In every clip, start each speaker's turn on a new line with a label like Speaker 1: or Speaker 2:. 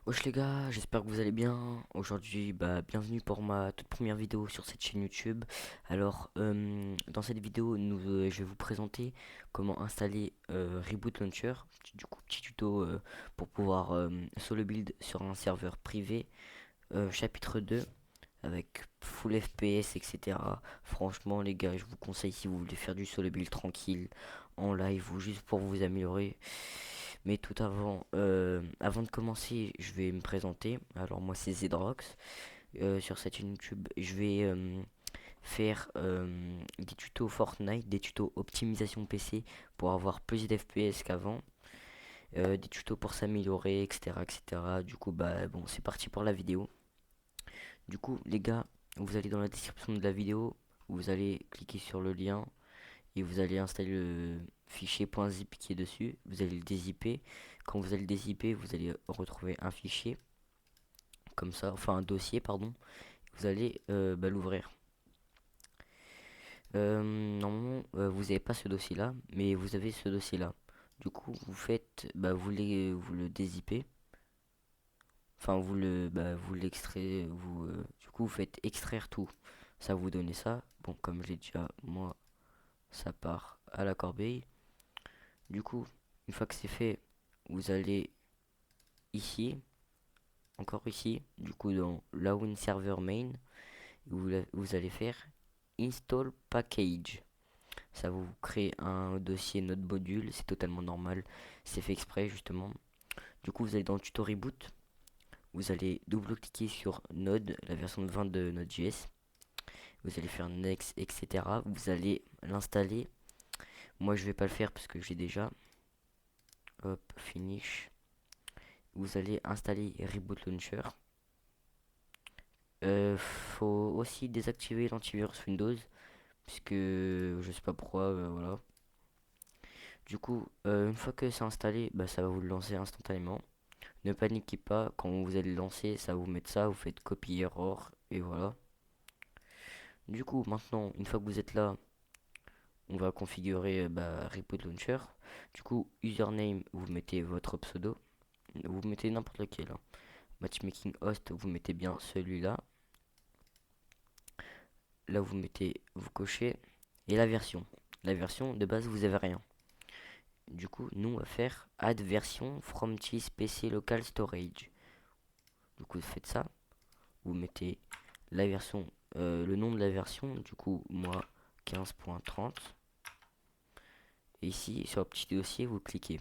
Speaker 1: Wesh les gars, j'espère que vous allez bien. Aujourd'hui, bienvenue pour ma toute première vidéo sur cette chaîne YouTube. Alors, dans cette vidéo, je vais vous présenter comment installer Reboot Launcher. Du coup, petit tuto pour pouvoir solo build sur un serveur privé. Chapitre 2 avec full FPS, etc. Franchement, les gars, je vous conseille si vous voulez faire du solo build tranquille en live ou juste pour vous améliorer. Mais tout avant de commencer, je vais me présenter. Alors moi c'est Zedrox. Sur cette chaîne YouTube, je vais faire des tutos Fortnite, des tutos optimisation PC pour avoir plus d'FPS qu'avant, des tutos pour s'améliorer, etc., etc. Du coup, bon, c'est parti pour la vidéo. Du coup, les gars, vous allez dans la description de la vidéo, vous allez cliquer sur le lien et vous allez installer le fichier .zip qui est dessus. Vous allez le dézipper. Quand vous allez le dézipper, vous allez retrouver un fichier comme ça, enfin un dossier, pardon. Vous allez l'ouvrir. Normalement, vous n'avez pas ce dossier-là, mais vous avez ce dossier-là. Du coup, vous faites, vous le dézippez. Enfin, vous l'extrait, du coup, vous faites extraire tout. Ça vous donne ça. Bon, comme je l'ai déjà, moi, ça part à la corbeille. Du coup, une fois que c'est fait, vous allez ici, encore ici, du coup dans Lawin Server Main, vous allez faire Install Package. Ça va vous créer un dossier Node module, c'est totalement normal, c'est fait exprès justement. Du coup, vous allez dans le tuto reboot, vous allez double-cliquer sur Node, la version 20 de Node.js. Vous allez faire Next, etc. Vous allez l'installer. Moi, je vais pas le faire parce que j'ai déjà. Hop, finish. Vous allez installer Reboot Launcher. Faut aussi désactiver l'antivirus Windows, puisque je sais pas pourquoi, voilà. Du coup, une fois que c'est installé, ça va vous le lancer instantanément. Ne paniquez pas, quand vous allez le lancer, ça va vous mettre ça, vous faites copy error, et voilà. Du coup, maintenant, une fois que vous êtes là, on va configurer Reboot Launcher. Du coup, username, vous mettez votre pseudo, vous mettez n'importe lequel, hein. Matchmaking host, vous mettez bien celui-là. Là, vous cochez, et la version. La version, de base, vous avez rien. Du coup, nous, on va faire add version from this PC local storage. Du coup, vous faites ça. Vous mettez la version, le nom de la version. Du coup, moi, 15.30. Et ici, sur le petit dossier, vous cliquez.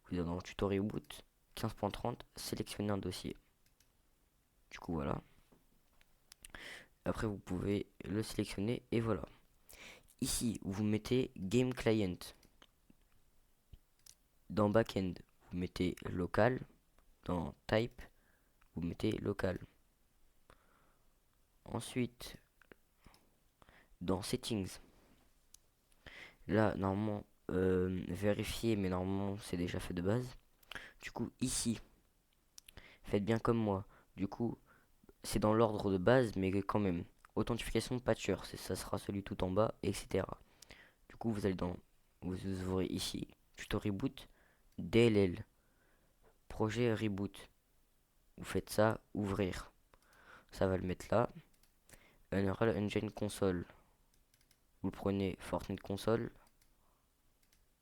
Speaker 1: Vous allez dans tuto reboot, 15.30, sélectionnez un dossier. Du coup, voilà. Après, vous pouvez le sélectionner et voilà. Ici, vous mettez Game Client. Dans Backend, vous mettez local. Dans Type, vous mettez local. Ensuite, dans Settings, là, normalement, vérifier, mais normalement, c'est déjà fait de base. Du coup, ici, faites bien comme moi. Du coup, c'est dans l'ordre de base, mais quand même. Authentification patcher, ça sera celui tout en bas, etc. Du coup, vous ouvrez ici, tuto reboot, DLL, projet reboot. Vous faites ça, ouvrir. Ça va le mettre là. Unreal Engine Console. Vous prenez Fortnite Console.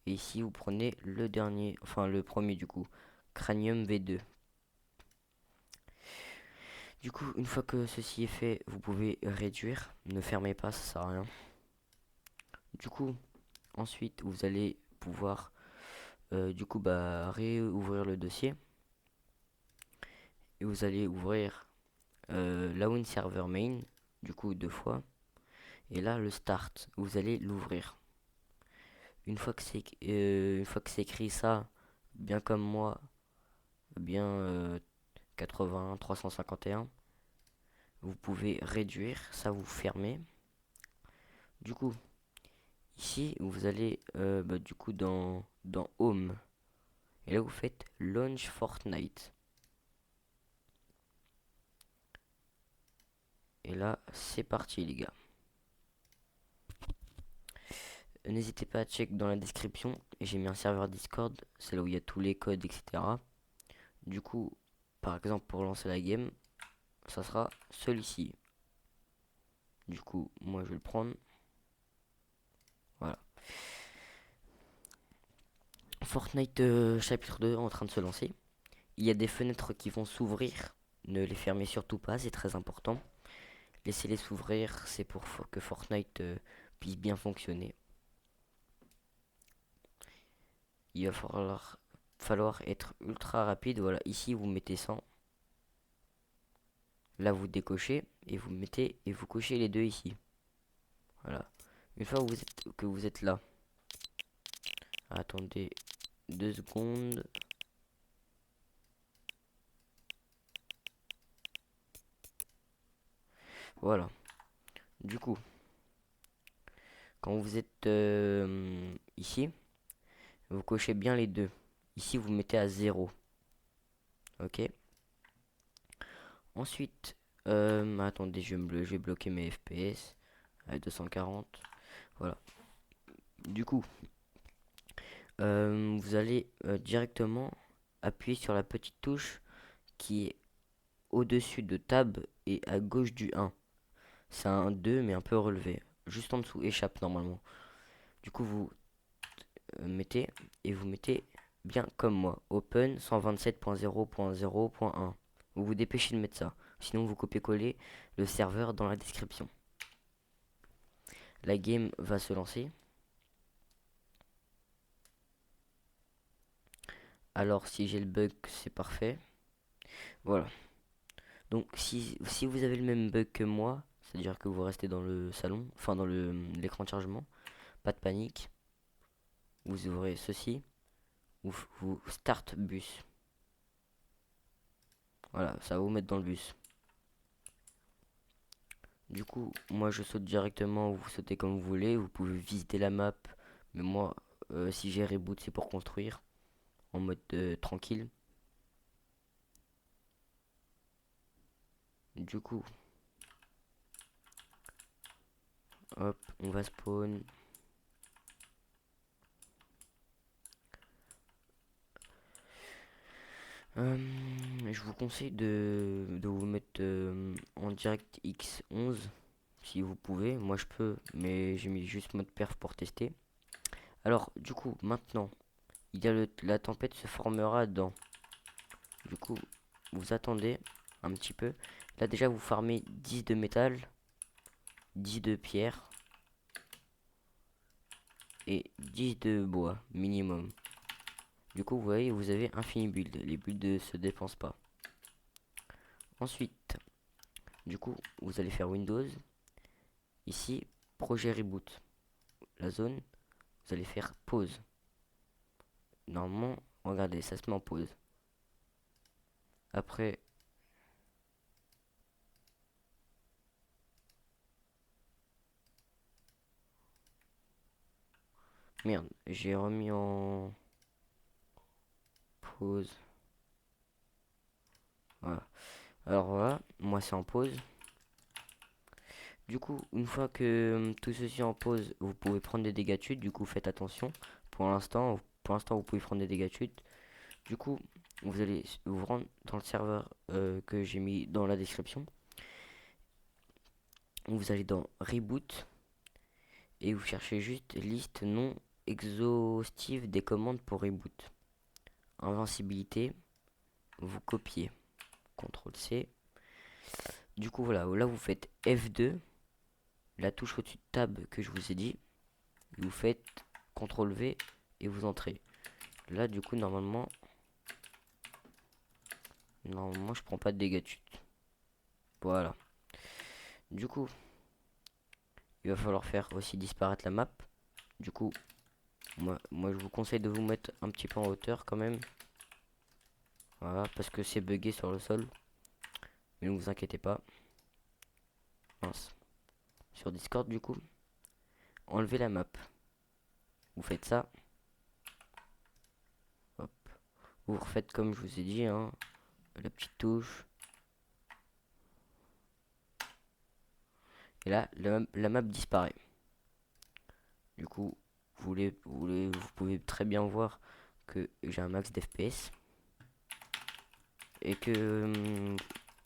Speaker 1: Et ici, vous prenez le dernier, enfin le premier du coup, Cranium V2. Du coup, une fois que ceci est fait, vous pouvez réduire. Ne fermez pas, ça sert à rien. Du coup, ensuite, vous allez pouvoir réouvrir le dossier. Et vous allez ouvrir Lawin Server Main, du coup deux fois. Et là, le Start, vous allez l'ouvrir. Une fois que c'est écrit ça, bien comme moi, bien 80, 351, vous pouvez réduire, ça vous fermez. Du coup, ici, vous allez du coup dans Home. Et là, vous faites Launch Fortnite. Et là, c'est parti, les gars. N'hésitez pas à check dans la description. J'ai mis un serveur Discord, c'est là où il y a tous les codes, etc. Du coup, par exemple pour lancer la game, ça sera celui-ci. Du coup, moi je vais le prendre. Voilà. Fortnite chapitre 2 en train de se lancer. Il y a des fenêtres qui vont s'ouvrir. Ne les fermez surtout pas, c'est très important. Laissez-les s'ouvrir, c'est pour que Fortnite puisse bien fonctionner. Il va falloir être ultra rapide. Voilà, ici vous mettez 100. Là vous décochez et vous mettez et vous cochez les deux ici. Voilà. Une fois que vous êtes là. Attendez 2 secondes. Voilà. Du coup, quand vous êtes ici, vous cochez bien les deux. Ici, vous mettez à 0. Ok. Ensuite, attendez, je vais bloquer mes FPS à 240. Voilà. Du coup, vous allez directement appuyer sur la petite touche qui est au-dessus de Tab et à gauche du 1. C'est un 2 mais un peu relevé. Juste en dessous, échappe normalement. Du coup, vous mettez et vous mettez bien comme moi. Open 127.0.0.1. Vous vous dépêchez de mettre ça. Sinon, vous copiez-coller le serveur dans la description. La game va se lancer. Alors, si j'ai le bug, c'est parfait. Voilà. Donc, si vous avez le même bug que moi, c'est-à-dire que vous restez dans le salon, enfin dans l'écran de chargement, pas de panique. Vous ouvrez ceci. Vous start bus. Voilà, ça va vous mettre dans le bus. Du coup, moi je saute directement, vous sautez comme vous voulez, vous pouvez visiter la map, mais moi, si j'ai reboot, c'est pour construire, en mode tranquille. Du coup, hop, on va spawn. Je vous conseille de vous mettre en direct X11, si vous pouvez. Moi je peux, mais j'ai mis juste mode perf pour tester. Alors, du coup, maintenant, il y a la tempête se formera dans. Du coup, vous attendez un petit peu. Là déjà vous farmez 10 de métal, 10 de pierre et 10 de bois minimum. Du coup vous voyez vous avez infini build. Les builds ne se dépensent pas. Ensuite, du coup vous allez faire Windows. Ici, projet reboot. La zone, vous allez faire pause. Normalement, regardez, ça se met en pause. Après, merde, j'ai remis en pause. Voilà. Alors voilà, moi c'est en pause. Du coup, une fois que tout ceci est en pause, vous pouvez prendre des dégâts de chute. Du coup, faites attention. Pour l'instant, vous pouvez prendre des dégâts de chute. Du coup, vous allez vous rendre dans le serveur que j'ai mis dans la description. Vous allez dans Reboot et vous cherchez juste liste non exhaustive des commandes pour reboot. Invincibilité, vous copiez. CTRL C. Du coup, voilà, là vous faites F2, la touche au-dessus de Tab que je vous ai dit. Vous faites CTRL V et vous entrez. Là, du coup, normalement, je prends pas de dégâts de chute. Voilà. Du coup, il va falloir faire aussi disparaître la map. Du coup, moi je vous conseille de vous mettre un petit peu en hauteur quand même. Voilà, parce que c'est bugué sur le sol. Mais ne vous inquiétez pas. Mince. Sur Discord, du coup, enlevez la map. Vous faites ça. Hop. Vous refaites comme je vous ai dit, hein, la petite touche. Et là, la map disparaît. Du coup, vous pouvez très bien voir que j'ai un max d'FPS. et que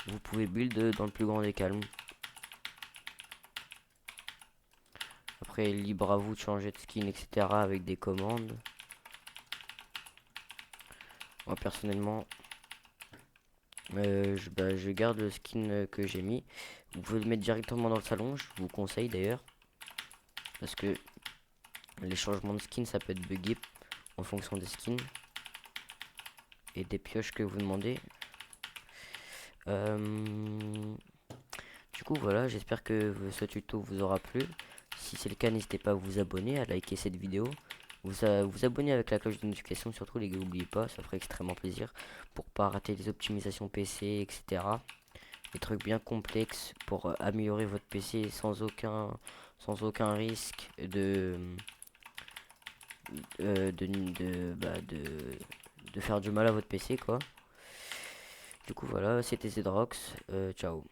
Speaker 1: vous pouvez build dans le plus grand des calmes. Après, libre à vous de changer de skin, etc. avec des commandes. Moi personnellement, je garde le skin que j'ai mis. Vous pouvez le mettre directement dans le salon, je vous conseille d'ailleurs. Parce que les changements de skin, ça peut être buggé en fonction des skins et des pioches que vous demandez. Du coup, voilà, j'espère que ce tuto vous aura plu. Si c'est le cas, n'hésitez pas à vous abonner, à liker cette vidéo. Vous abonner avec la cloche de notification, surtout les gars, n'oubliez pas, ça ferait extrêmement plaisir pour pas rater les optimisations PC, etc. Des trucs bien complexes pour améliorer votre PC sans aucun risque de faire du mal à votre PC, quoi. Du coup, voilà, c'était Zedrox, ciao.